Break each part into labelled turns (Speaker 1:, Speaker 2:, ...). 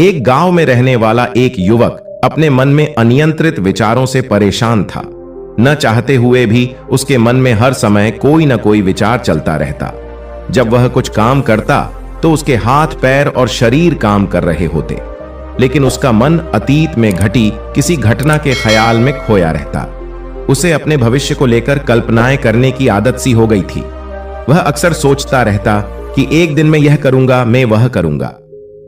Speaker 1: एक गांव में रहने वाला एक युवक अपने मन में अनियंत्रित विचारों से परेशान था। न चाहते हुए भी उसके मन में हर समय कोई न कोई विचार चलता रहता। जब वह कुछ काम करता तो उसके हाथ पैर और शरीर काम कर रहे होते, लेकिन उसका मन अतीत में घटी किसी घटना के ख्याल में खोया रहता। उसे अपने भविष्य को लेकर कल्पनाएं करने की आदत सी हो गई थी। वह अक्सर सोचता रहता कि एक दिन मैं यह करूंगा, मैं वह करूंगा,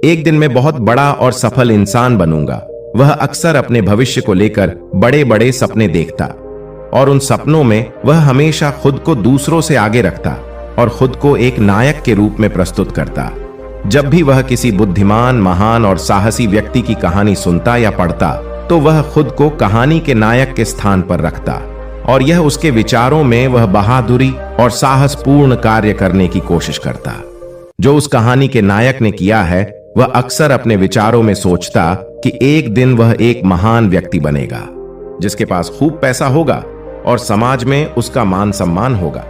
Speaker 1: एक दिन मैं बहुत बड़ा और सफल इंसान बनूंगा। वह अक्सर अपने भविष्य को लेकर बड़े बड़े सपने देखता और उन सपनों में वह हमेशा खुद को दूसरों से आगे रखता और खुद को एक नायक के रूप में प्रस्तुत करता। जब भी वह किसी बुद्धिमान, महान और साहसी व्यक्ति की कहानी सुनता या पढ़ता तो वह खुद को कहानी के नायक के स्थान पर रखता और यह उसके विचारों में वह बहादुरी और साहसपूर्ण कार्य करने की कोशिश करता। जो उस कहानी के नायक ने किया है वह अक्सर अपने विचारों में सोचता कि एक दिन वह एक महान व्यक्ति बनेगा, जिसके पास खूब पैसा होगा और समाज में उसका मान सम्मान होगा।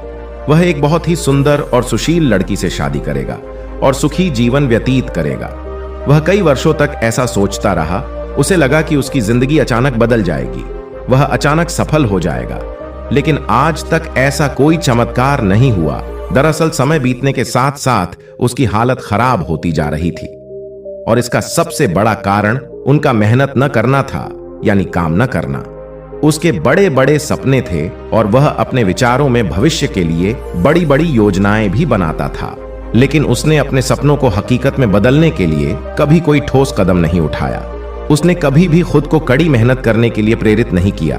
Speaker 1: वह एक बहुत ही सुंदर और सुशील लड़की से शादी करेगा और सुखी जीवन व्यतीत करेगा। वह कई वर्षों तक ऐसा सोचता रहा। उसे लगा कि उसकी जिंदगी अचानक बदल जाएगी, वह अचानक सफल हो जाएगा, लेकिन आज तक ऐसा कोई चमत्कार नहीं हुआ। दरअसल समय बीतने के साथ साथ उसकी हालत खराब होती जा रही थी और इसका सबसे बड़ा कारण उनका मेहनत न करना था, यानी काम न करना। उसके बड़े बड़े सपने थे और वह अपने विचारों में भविष्य के लिए बड़ी बड़ी योजनाएं भी बनाता था, लेकिन उसने अपने सपनों को हकीकत में बदलने के लिए कभी कोई ठोस कदम नहीं उठाया। उसने कभी भी खुद को कड़ी मेहनत करने के लिए प्रेरित नहीं किया।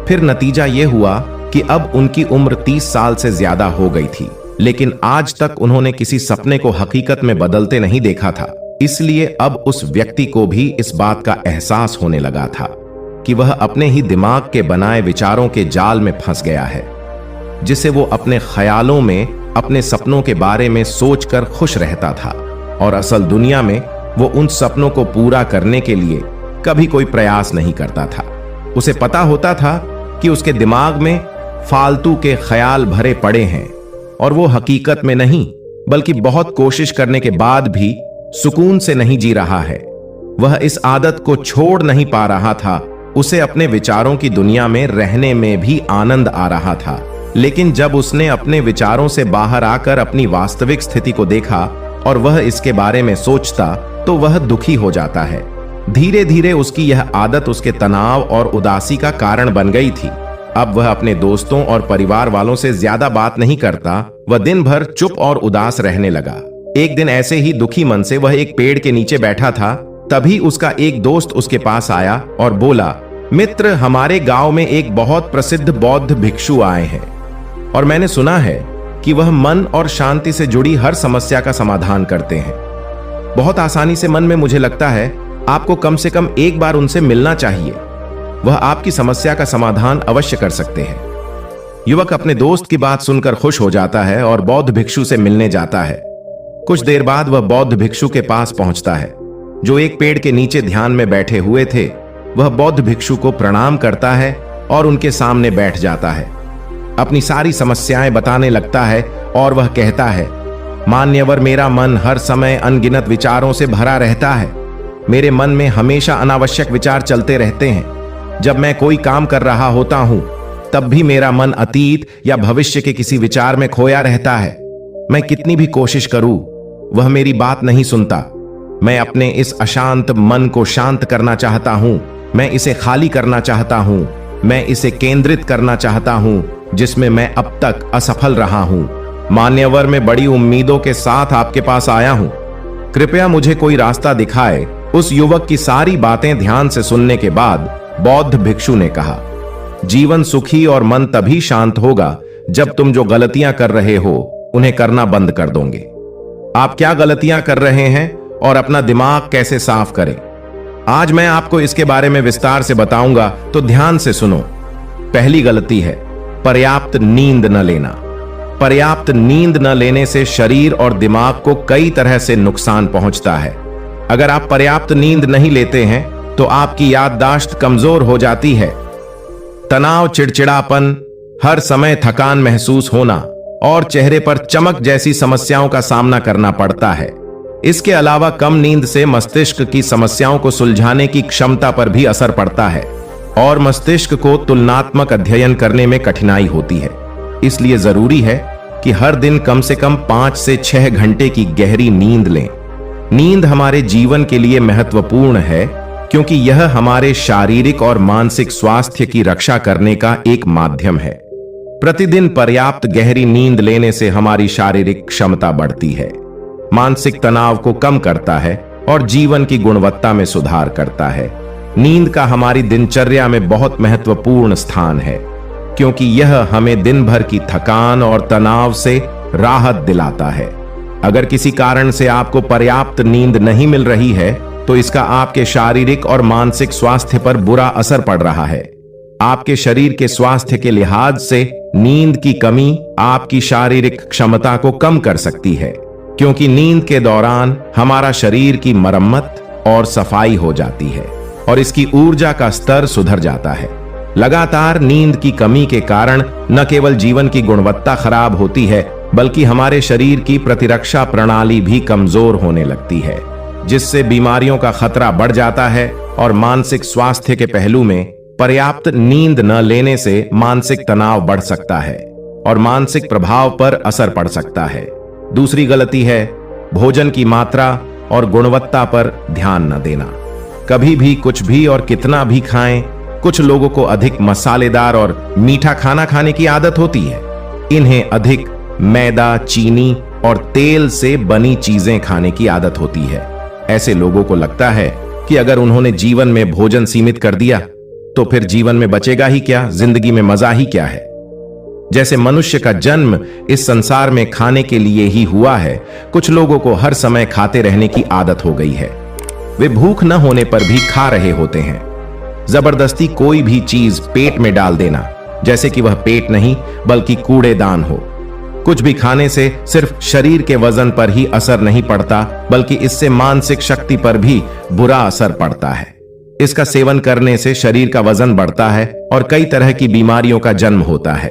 Speaker 1: फिर नतीजा यह हुआ कि अब उनकी उम्र 30 साल से ज्यादा हो गई थी, लेकिन आज तक उन्होंने किसी सपने को हकीकत में बदलते नहीं देखा था। इसलिए अब उस व्यक्ति को भी इस बात का एहसास होने लगा था कि वह अपने ही दिमाग के बनाए विचारों के जाल में फंस गया है, जिसे वो अपने ख्यालों में अपने सपनों के बारे में सोचकर खुश रहता था और असल दुनिया में वो उन सपनों को पूरा करने के लिए कभी कोई प्रयास नहीं करता था। उसे पता होता था कि उसके दिमाग में फालतू के ख्याल भरे पड़े हैं और वो हकीकत में नहीं बल्कि बहुत कोशिश करने के बाद भी सुकून से नहीं जी रहा है। वह इस आदत को छोड़ नहीं पा रहा था। उसे अपने विचारों की दुनिया में रहने में भी आनंद आ रहा था, लेकिन जब उसने अपने विचारों से बाहर आकर अपनी वास्तविक स्थिति को देखा और वह इसके बारे में सोचता तो वह दुखी हो जाता है। धीरे धीरे उसकी यह आदत उसके तनाव और उदासी का कारण बन गई थी। अब वह अपने दोस्तों और परिवार वालों से ज्यादा बात नहीं करता। वह दिन भर चुप और उदास रहने लगा। एक दिन ऐसे ही दुखी मन से वह एक पेड़ के नीचे बैठा था। तभी उसका एक दोस्त उसके पास आया और बोला, मित्र, हमारे गांव में एक बहुत प्रसिद्ध बौद्ध भिक्षु आए हैं और मैंने सुना है कि वह मन और शांति से जुड़ी हर समस्या का समाधान करते हैं। बहुत आसानी से मन में मुझे लगता है आपको कम से कम एक बार उनसे मिलना चाहिए। वह आपकी समस्या का समाधान अवश्य कर सकते हैं। युवक अपने दोस्त की बात सुनकर खुश हो जाता है और बौद्ध भिक्षु से मिलने जाता है। कुछ देर बाद वह बौद्ध भिक्षु के पास पहुंचता है, जो एक पेड़ के नीचे ध्यान में बैठे हुए थे। वह बौद्ध भिक्षु को प्रणाम करता है और उनके सामने बैठ जाता है। अपनी सारी समस्याएं बताने लगता है और वह कहता है, मान्यवर, मेरा मन हर समय अनगिनत विचारों से भरा रहता है। मेरे मन में हमेशा अनावश्यक विचार चलते रहते हैं। जब मैं कोई काम कर रहा होता हूं तब भी मेरा मन अतीत या भविष्य के किसी विचार में खोया रहता है। मैं कितनी भी कोशिश करूं वह मेरी बात नहीं सुनता। मैं अपने इस अशांत मन को शांत करना चाहता हूं। मैं इसे खाली करना चाहता हूं। मैं इसे केंद्रित करना चाहता हूं, जिसमें मैं अब तक असफल रहा हूं। मान्यवर, मैं बड़ी उम्मीदों के साथ आपके पास आया हूं। कृपया मुझे कोई रास्ता दिखाए। उस युवक की सारी बातें ध्यान से सुनने के बाद बौद्ध भिक्षु ने कहा, जीवन सुखी और मन तभी शांत होगा जब तुम जो गलतियां कर रहे हो उन्हें करना बंद कर दोगे। आप क्या गलतियां कर रहे हैं और अपना दिमाग कैसे साफ करें, आज मैं आपको इसके बारे में विस्तार से बताऊंगा, तो ध्यान से सुनो। पहली गलती है पर्याप्त नींद न लेना। पर्याप्त नींद न लेने से शरीर और दिमाग को कई तरह से नुकसान पहुंचता है। अगर आप पर्याप्त नींद नहीं लेते हैं तो आपकी याददाश्त कमजोर हो जाती है। तनाव, चिड़चिड़ापन, हर समय थकान महसूस होना और चेहरे पर चमक जैसी समस्याओं का सामना करना पड़ता है। इसके अलावा कम नींद से मस्तिष्क की समस्याओं को सुलझाने की क्षमता पर भी असर पड़ता है और मस्तिष्क को तुलनात्मक अध्ययन करने में कठिनाई होती है। इसलिए जरूरी है कि हर दिन कम से कम 5 से 6 घंटे की गहरी नींद लें। नींद हमारे जीवन के लिए महत्वपूर्ण है क्योंकि यह हमारे शारीरिक और मानसिक स्वास्थ्य की रक्षा करने का एक माध्यम है। प्रतिदिन पर्याप्त गहरी नींद लेने से हमारी शारीरिक क्षमता बढ़ती है, मानसिक तनाव को कम करता है और जीवन की गुणवत्ता में सुधार करता है। नींद का हमारी दिनचर्या में बहुत महत्वपूर्ण स्थान है क्योंकि यह हमें दिन भर की थकान और तनाव से राहत दिलाता है। अगर किसी कारण से आपको पर्याप्त नींद नहीं मिल रही है तो इसका आपके शारीरिक और मानसिक स्वास्थ्य पर बुरा असर पड़ रहा है। आपके शरीर के स्वास्थ्य के लिहाज से नींद की कमी आपकी शारीरिक क्षमता को कम कर सकती है क्योंकि नींद के दौरान हमारा शरीर की मरम्मत और सफाई हो जाती है और इसकी ऊर्जा का स्तर सुधर जाता है। लगातार नींद की कमी के कारण न केवल जीवन की गुणवत्ता खराब होती है बल्कि हमारे शरीर की प्रतिरक्षा प्रणाली भी कमजोर होने लगती है, जिससे बीमारियों का खतरा बढ़ जाता है। और मानसिक स्वास्थ्य के पहलू में पर्याप्त नींद न लेने से मानसिक तनाव बढ़ सकता है और मानसिक प्रभाव पर असर पड़ सकता है। दूसरी गलती है भोजन की मात्रा और गुणवत्ता पर ध्यान न देना। कभी भी कुछ भी और कितना भी खाएं। कुछ लोगों को अधिक मसालेदार और मीठा खाना खाने की आदत होती है। इन्हें अधिक मैदा, चीनी और तेल से बनी चीजें खाने की आदत होती है। ऐसे लोगों को लगता है कि अगर उन्होंने जीवन में भोजन सीमित कर दिया तो फिर जीवन में बचेगा ही क्या, जिंदगी में मजा ही क्या है। जैसे मनुष्य का जन्म इस संसार में खाने के लिए ही हुआ है, कुछ लोगों को हर समय खाते रहने की आदत हो गई है। वे भूख न होने पर भी खा रहे होते हैं। जबरदस्ती कोई भी चीज पेट में डाल देना, जैसे कि वह पेट नहीं बल्कि कूड़ेदान हो। कुछ भी खाने से सिर्फ शरीर के वजन पर ही असर नहीं पड़ता बल्कि इससे मानसिक शक्ति पर भी बुरा असर पड़ता है। इसका सेवन करने से शरीर का वजन बढ़ता है और कई तरह की बीमारियों का जन्म होता है।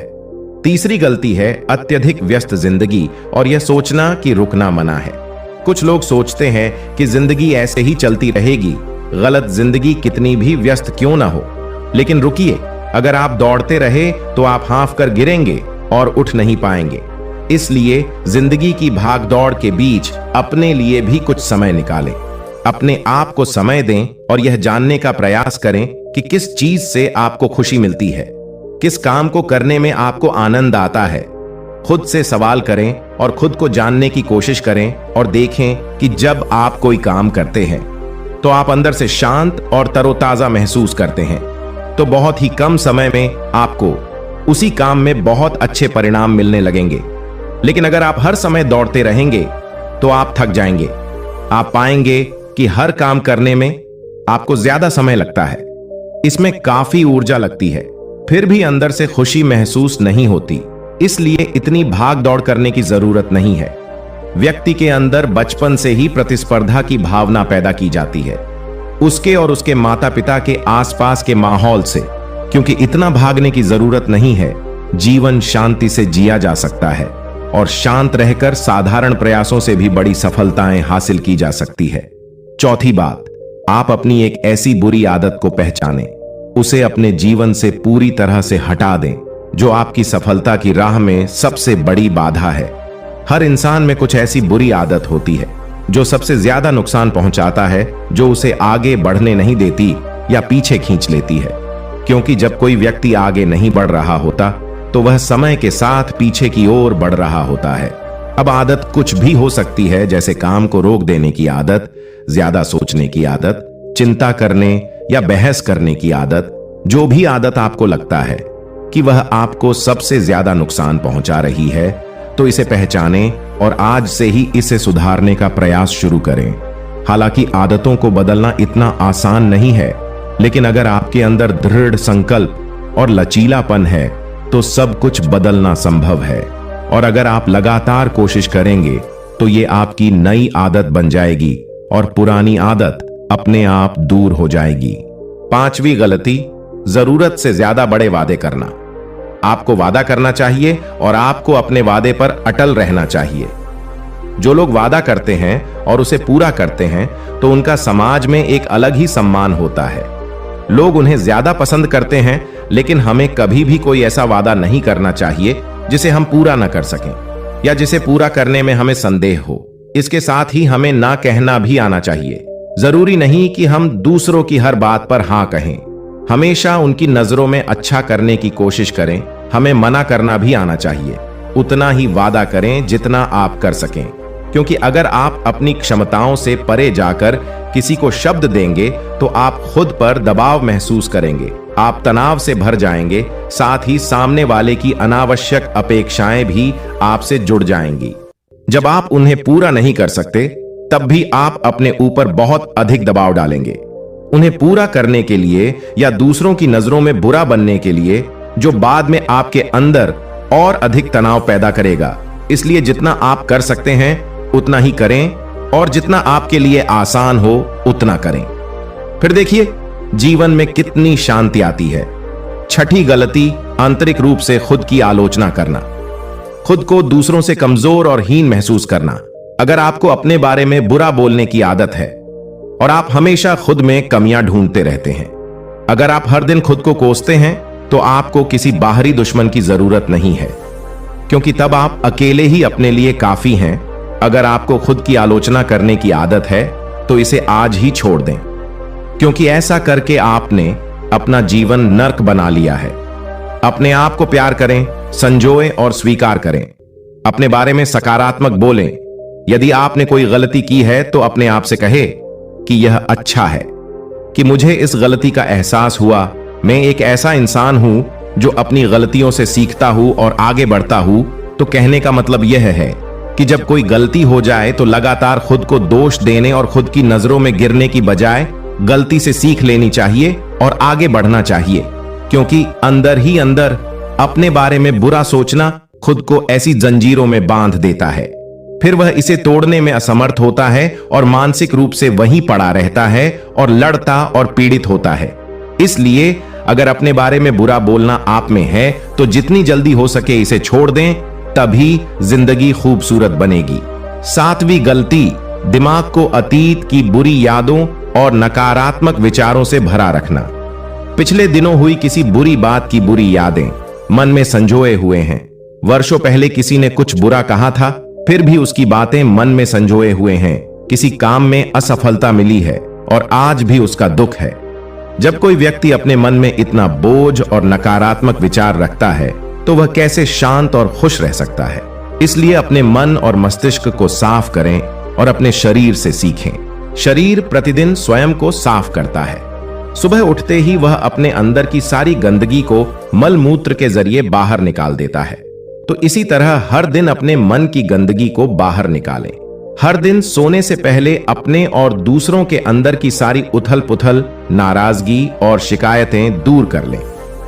Speaker 1: तीसरी गलती है अत्यधिक व्यस्त जिंदगी और यह सोचना कि रुकना मना है। कुछ लोग सोचते हैं कि जिंदगी ऐसे ही चलती रहेगी। गलत, जिंदगी कितनी भी व्यस्त क्यों ना हो। लेकिन रुकिए, अगर आप दौड़ते रहे तो आप हाँफ कर गिरेंगे और उठ नहीं पाएंगे। इसलिए जिंदगी की भागदौड़ के बीच अपने लिए भी कुछ समय निकालें। अपने आप को समय दें और यह जानने का प्रयास करें कि किस चीज से आपको खुशी मिलती है, किस काम को करने में आपको आनंद आता है। खुद से सवाल करें और खुद को जानने की कोशिश करें और देखें कि जब आप कोई काम करते हैं तो आप अंदर से शांत और तरोताजा महसूस करते हैं तो बहुत ही कम समय में आपको उसी काम में बहुत अच्छे परिणाम मिलने लगेंगे। लेकिन अगर आप हर समय दौड़ते रहेंगे तो आप थक जाएंगे। आप पाएंगे कि हर काम करने में आपको ज्यादा समय लगता है, इसमें काफी ऊर्जा लगती है, फिर भी अंदर से खुशी महसूस नहीं होती। इसलिए इतनी भाग दौड़ करने की जरूरत नहीं है। व्यक्ति के अंदर बचपन से ही प्रतिस्पर्धा की भावना पैदा की जाती है, उसके और उसके माता पिता के आसपास के माहौल से। क्योंकि इतना भागने की जरूरत नहीं है, जीवन शांति से जिया जा सकता है और शांत रहकर साधारण प्रयासों से भी बड़ी सफलताएं हासिल की जा सकती है। चौथी बात, आप अपनी एक ऐसी बुरी आदत को पहचानें, उसे अपने जीवन से पूरी तरह से हटा दें जो आपकी सफलता की राह में सबसे बड़ी बाधा है। हर इंसान में कुछ ऐसी बुरी आदत होती है जो सबसे ज्यादा नुकसान पहुंचाता है, जो उसे आगे बढ़ने नहीं देती या पीछे खींच लेती है। क्योंकि जब कोई व्यक्ति आगे नहीं बढ़ रहा होता तो वह समय के साथ पीछे की ओर बढ़ रहा होता है। अब आदत कुछ भी हो सकती है, जैसे काम को रोक देने की आदत, ज्यादा सोचने की आदत, चिंता करने या बहस करने की आदत। जो भी आदत आपको लगता है कि वह आपको सबसे ज्यादा नुकसान पहुंचा रही है तो इसे पहचानें और आज से ही इसे सुधारने का प्रयास शुरू करें। हालांकि आदतों को बदलना इतना आसान नहीं है, लेकिन अगर आपके अंदर दृढ़ संकल्प और लचीलापन है तो सब कुछ बदलना संभव है। और अगर आप लगातार कोशिश करेंगे तो ये आपकी नई आदत बन जाएगी और पुरानी आदत अपने आप दूर हो जाएगी। पांचवी गलती, जरूरत से ज्यादा बड़े वादे करना। आपको वादा करना चाहिए और आपको अपने वादे पर अटल रहना चाहिए। जो लोग वादा करते हैं और उसे पूरा करते हैं तो उनका समाज में एक अलग ही सम्मान होता है। लोग उन्हें ज्यादा पसंद करते हैं, लेकिन हमें कभी भी कोई ऐसा वादा नहीं करना चाहिए जिसे हम पूरा न कर सकें या जिसे पूरा करने में हमें संदेह हो। इसके साथ ही हमें ना कहना भी आना चाहिए। जरूरी नहीं कि हम दूसरों की हर बात पर हां कहें। हमेशा उनकी नजरों में अच्छा करने की कोशिश करें। हमें मना करना भी आना चाहिए। उतना ही वादा करें जितना आप कर सकें, क्योंकि अगर आप अपनी क्षमताओं से परे जाकर किसी को शब्द देंगे तो आप खुद पर दबाव महसूस करेंगे, आप तनाव से भर जाएंगे, साथ ही सामने वाले की अनावश्यक अपेक्षाएं भी आपसे जुड़ जाएंगी। जब आप उन्हें पूरा नहीं कर सकते तब भी आप अपने ऊपर बहुत अधिक दबाव डालेंगे, उन्हें पूरा करने के लिए या दूसरों की नजरों में बुरा बनने के लिए, जो बाद में आपके अंदर और अधिक तनाव पैदा करेगा। इसलिए जितना आप कर सकते हैं उतना ही करें और जितना आपके लिए आसान हो उतना करें। फिर देखिए जीवन में कितनी शांति आती है। छठी गलती, आंतरिक रूप से खुद की आलोचना करना, खुद को दूसरों से कमजोर और हीन महसूस करना। अगर आपको अपने बारे में बुरा बोलने की आदत है और आप हमेशा खुद में कमियां ढूंढते रहते हैं, अगर आप हर दिन खुद को कोसते हैं, तो आपको किसी बाहरी दुश्मन की जरूरत नहीं है, क्योंकि तब आप अकेले ही अपने लिए काफी हैं। अगर आपको खुद की आलोचना करने की आदत है तो इसे आज ही छोड़ दें, क्योंकि ऐसा करके आपने अपना जीवन नर्क बना लिया है। अपने आप को प्यार करें, संजोएं और स्वीकार करें। अपने बारे में सकारात्मक बोलें। यदि आपने कोई गलती की है तो अपने आप से कहे कि यह अच्छा है कि मुझे इस गलती का एहसास हुआ। मैं एक ऐसा इंसान हूं जो अपनी गलतियों से सीखता हूं और आगे बढ़ता हूं। तो कहने का मतलब यह है कि जब कोई गलती हो जाए तो लगातार खुद को दोष देने और खुद की नजरों में गिरने की बजाय गलती से सीख लेनी चाहिए और आगे बढ़ना चाहिए, क्योंकि अंदर ही अंदर अपने बारे में बुरा सोचना खुद को ऐसी जंजीरों में बांध देता है। फिर वह इसे तोड़ने में असमर्थ होता है और मानसिक रूप से वहीं पड़ा रहता है और लड़ता और पीड़ित होता है। इसलिए अगर अपने बारे में बुरा बोलना आप में है तो जितनी जल्दी हो सके इसे छोड़ दें, तभी जिंदगी खूबसूरत बनेगी। सातवीं गलती, दिमाग को अतीत की बुरी यादों और नकारात्मक विचारों से भरा रखना। पिछले दिनों हुई किसी बुरी बात की बुरी यादें मन में संजोए हुए हैं। वर्षों पहले किसी ने कुछ बुरा कहा था, फिर भी उसकी बातें मन में संजोए हुए हैं। किसी काम में असफलता मिली है और आज भी उसका दुख है। जब कोई व्यक्ति अपने मन में इतना बोझ और नकारात्मक विचार रखता है तो वह कैसे शांत और खुश रह सकता है। इसलिए अपने मन और मस्तिष्क को साफ करें और अपने शरीर से सीखें। शरीर प्रतिदिन स्वयं को साफ करता है। सुबह उठते ही वह अपने अंदर की सारी गंदगी को मल मूत्र के जरिए बाहर निकाल देता है। तो इसी तरह हर दिन अपने मन की गंदगी को बाहर निकालें। हर दिन सोने से पहले अपने और दूसरों के अंदर की सारी उथल पुथल, नाराजगी और शिकायतें दूर कर लें।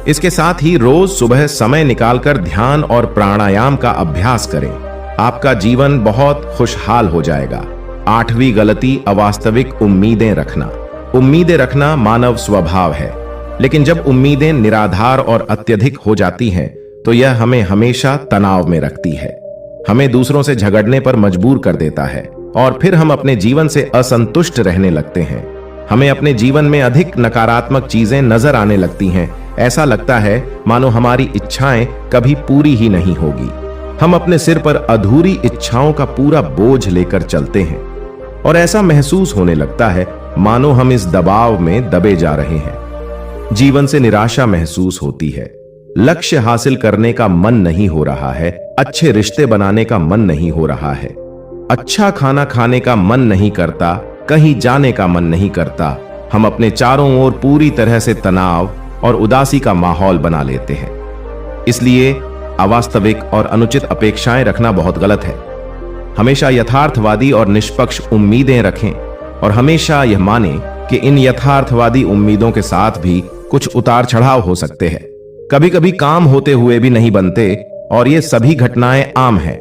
Speaker 1: इसके साथ ही रोज सुबह समय निकालकर ध्यान और प्राणायाम का अभ्यास करें। आपका जीवन बहुत खुशहाल हो जाएगा। आठवीं गलती, अवास्तविक उम्मीदें रखना। उम्मीदें रखना मानव स्वभाव है, लेकिन जब उम्मीदें निराधार और अत्यधिक हो जाती हैं तो यह हमें हमेशा तनाव में रखती है, हमें दूसरों से झगड़ने पर मजबूर कर देता है और फिर हम अपने जीवन से असंतुष्ट रहने लगते हैं। हमें अपने जीवन में अधिक नकारात्मक चीजें नजर आने लगती हैं। ऐसा लगता है मानो हमारी इच्छाएं कभी पूरी ही नहीं होगी। हम अपने सिर पर अधूरी इच्छाओं का पूरा बोझ लेकर चलते हैं और ऐसा महसूस होने लगता है मानो हम इस दबाव में दबे जा रहे हैं। जीवन से निराशा महसूस होती है। लक्ष्य हासिल करने का मन नहीं हो रहा है। अच्छे रिश्ते बनाने का मन नहीं हो रहा है। अच्छा खाना खाने का मन नहीं करता। कहीं जाने का मन नहीं करता। हम अपने चारों ओर पूरी तरह से तनाव और उदासी का माहौल बना लेते हैं। इसलिए अवास्तविक और अनुचित अपेक्षाएं रखना बहुत गलत है। हमेशा यथार्थवादी और निष्पक्ष उम्मीदें रखें और हमेशा यह माने कि इन यथार्थवादी उम्मीदों के साथ भी कुछ उतार चढ़ाव हो सकते हैं। कभी कभी काम होते हुए भी नहीं बनते और ये सभी घटनाएं आम हैं।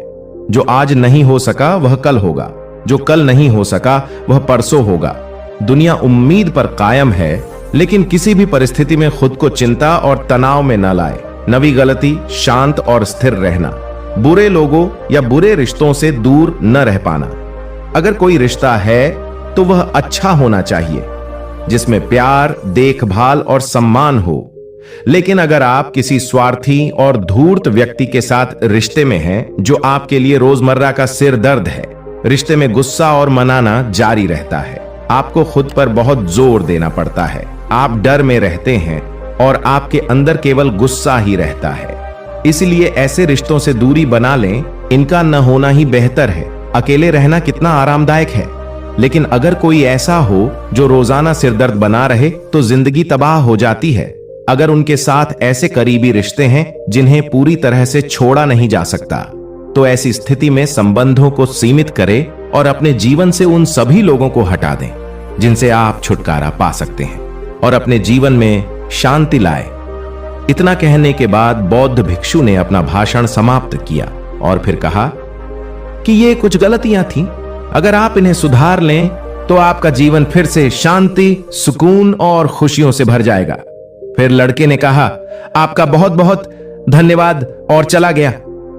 Speaker 1: जो आज नहीं हो सका वह कल होगा, जो कल नहीं हो सका वह परसों होगा। दुनिया उम्मीद पर कायम है, लेकिन किसी भी परिस्थिति में खुद को चिंता और तनाव में न लाए। नवी गलती, शांत और स्थिर रहना। बुरे लोगों या बुरे रिश्तों से दूर न रह पाना। अगर कोई रिश्ता है तो वह अच्छा होना चाहिए, जिसमें प्यार, देखभाल और सम्मान हो। लेकिन अगर आप किसी स्वार्थी और धूर्त व्यक्ति के साथ रिश्ते में हैं, जो आपके लिए रोजमर्रा का सिर दर्द है, रिश्ते में गुस्सा और मनाना जारी रहता है। आपको खुद पर बहुत जोर देना पड़ता है, आप डर में रहते हैं और आपके अंदर केवल गुस्सा ही रहता है। इसलिए ऐसे रिश्तों से दूरी बना लें, इनका न होना ही बेहतर है। अकेले रहना कितना आरामदायक है, लेकिन अगर कोई ऐसा हो जो रोजाना सिरदर्द बना रहे तो जिंदगी तबाह हो जाती है। अगर उनके साथ ऐसे करीबी रिश्ते हैं जिन्हें पूरी तरह से छोड़ा नहीं जा सकता, तो ऐसी स्थिति में संबंधों को सीमित करें और अपने जीवन से उन सभी लोगों को हटा दें जिनसे आप छुटकारा पा सकते हैं और अपने जीवन में शांति लाए। इतना कहने के बाद बौद्ध भिक्षु ने अपना भाषण समाप्त किया और फिर कहा कि ये कुछ गलतियां थीं। अगर आप इन्हें सुधार लें तो आपका जीवन फिर से शांति, सुकून और खुशियों से भर जाएगा। फिर लड़के ने कहा, आपका बहुत बहुत धन्यवाद, और चला गया।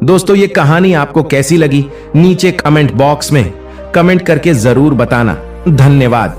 Speaker 1: दोस्तों, ये कहानी आपको कैसी लगी नीचे कमेंट बॉक्स में कमेंट करके जरूर बताना। धन्यवाद।